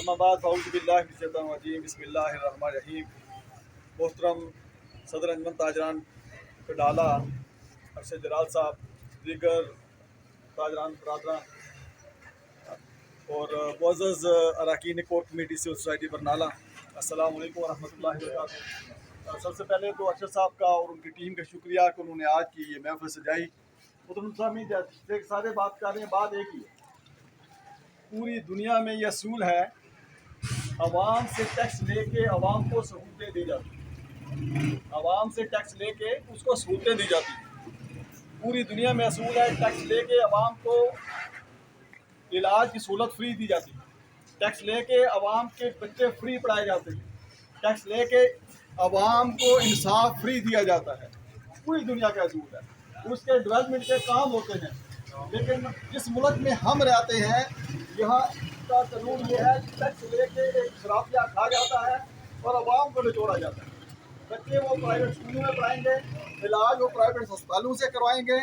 اما بعد فاعوذ باللہ من الشیطان الرجیم بسم اللہ الرحمن الرحیم. محترم صدر انجمن تاجران کڈالہ ارشد جلال صاحب، دیگر تاجران برادران اور معزز اراکین core committee civil society Barnala, السلام علیکم ورحمۃ اللہ وبرکاتہ. سب سے پہلے تو ارشد صاحب کا اور ان کی ٹیم کا شکریہ کہ انہوں نے آج کی یہ محفل سجائی. محترم سامعین، سارے بات کر رہے ہیں، بات ایک ہی ہے. پوری دنیا میں یہ اصول ہے، عوام سے ٹیکس لے کے عوام کو سہولتیں دی جاتی، عوام سے ٹیکس لے کے اس کو سہولتیں دی جاتی. پوری دنیا میں اصول ہے، ٹیکس لے کے عوام کو علاج کی سہولت فری دی جاتی، ٹیکس لے کے عوام کے بچے فری پڑھائے جاتے ہیں، ٹیکس لے کے عوام کو انصاف فری دیا جاتا ہے. پوری دنیا کا اصول ہے، اس کے ڈیولپمنٹ کے کام ہوتے ہیں. لیکن جس ملک میں ہم رہتے ہیں، یہاں کا قانون یہ ہے کہ ٹیکس لے کے ایک شرافیہ کھا جاتا ہے اور عوام کو نچوڑا جاتا ہے. بچے وہ پرائیویٹ اسکولوں میں پڑھائیں گے، علاج وہ پرائیویٹ ہسپتالوں سے کروائیں گے،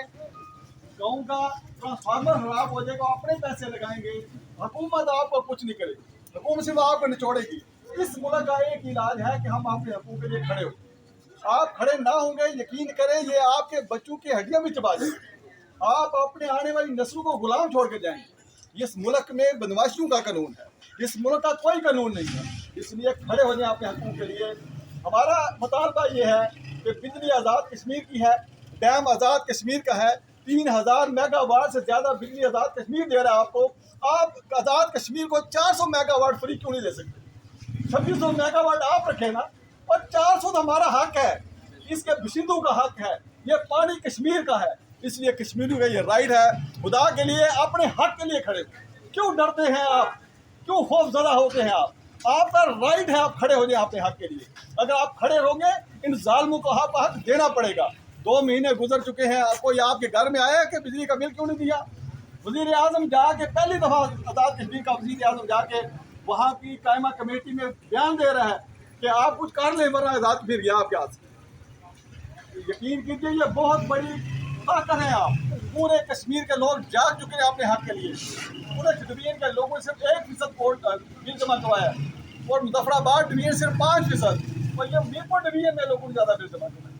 گاؤں کا ٹرانسفارمر خراب ہو جائے گا اپنے پیسے لگائیں گے. حکومت آپ کو کچھ نہیں کرے گی، حکومت صرف آپ کو نچوڑے گی. اس ملک کا ایک علاج ہے کہ ہم اپنے حقوق کے لیے کھڑے ہوں. آپ کھڑے نہ ہوں گے، یقین کریں یہ آپ کے بچوں کی ہڈیاں بھی چبا جائیں گے. آپ اپنے آنے والی نسلوں کو غلام چھوڑ کے جائیں گے. اس ملک میں بدماشیوں کا قانون ہے، اس ملک کا کوئی قانون نہیں ہے. اس لیے کھڑے ہو جائیں اپنے حقوق کے لیے. ہمارا مطالبہ یہ ہے کہ بجلی آزاد کشمیر کی ہے، ڈیم آزاد کشمیر کا ہے. 3000 میگا واٹ سے زیادہ بجلی آزاد کشمیر دے رہا ہے آپ کو. آپ آزاد کشمیر کو 400 میگا واٹ فری کیوں نہیں دے سکتے؟ 2600 میگا واٹ آپ رکھیں نا، اور 400 تو ہمارا حق ہے، اس کے باشندوں کا حق ہے. یہ پانی کشمیر کا ہے، اس لیے کشمیریوں کا یہ رائٹ ہے. خدا کے لیے اپنے حق کے لیے کھڑے ہو. کیوں ڈرتے ہیں آپ؟ کیوں خوف زدہ ہوتے ہیں آپ کا رائٹ ہے، آپ کھڑے ہو جائیں اپنے حق کے لیے. اگر آپ کھڑے ہوں گے، ان ظالموں کو آپ حق دینا پڑے گا. 2 مہینے گزر چکے ہیں، کوئی آپ کے گھر میں آیا ہے کہ بجلی کا بل کیوں نہیں دیا؟ وزیر اعظم جا کے پہلی دفعہ آزاد کشمیر کا وزیر اعظم جا کے وہاں کی قائمہ کمیٹی میں بیان دے رہا ہے کہ آپ کچھ کر لیں ورنہ آزاد کشمیر گیا آپ کے ہاتھ سے. یقین کیجیے یہ بہت بڑی طاقت ہے. آپ پورے کشمیر کے لوگ جاگ چکے ہیں اپنے حق کے لیے. پورے ڈویژن کے لوگوں نے صرف 1% بل جمع کروایا اور مظفر آباد ڈویژن صرف 5%، اور یہ میرپور ڈویژن میں لوگوں نے زیادہ بل جمع کروایا.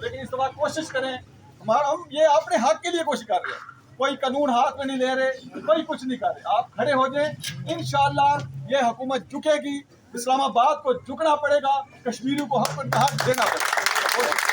لیکن اس دفعہ کوشش کریں، ہم یہ اپنے حق کے لیے کوشش کر رہے ہیں. کوئی قانون ہاتھ میں نہیں لے رہے، کوئی کچھ نہیں کر رہے. آپ کھڑے ہو جائیں، انشاءاللہ یہ حکومت جھکے گی. اسلام آباد کو جھکنا پڑے گا، کشمیریوں کو حق دینا پڑے گا.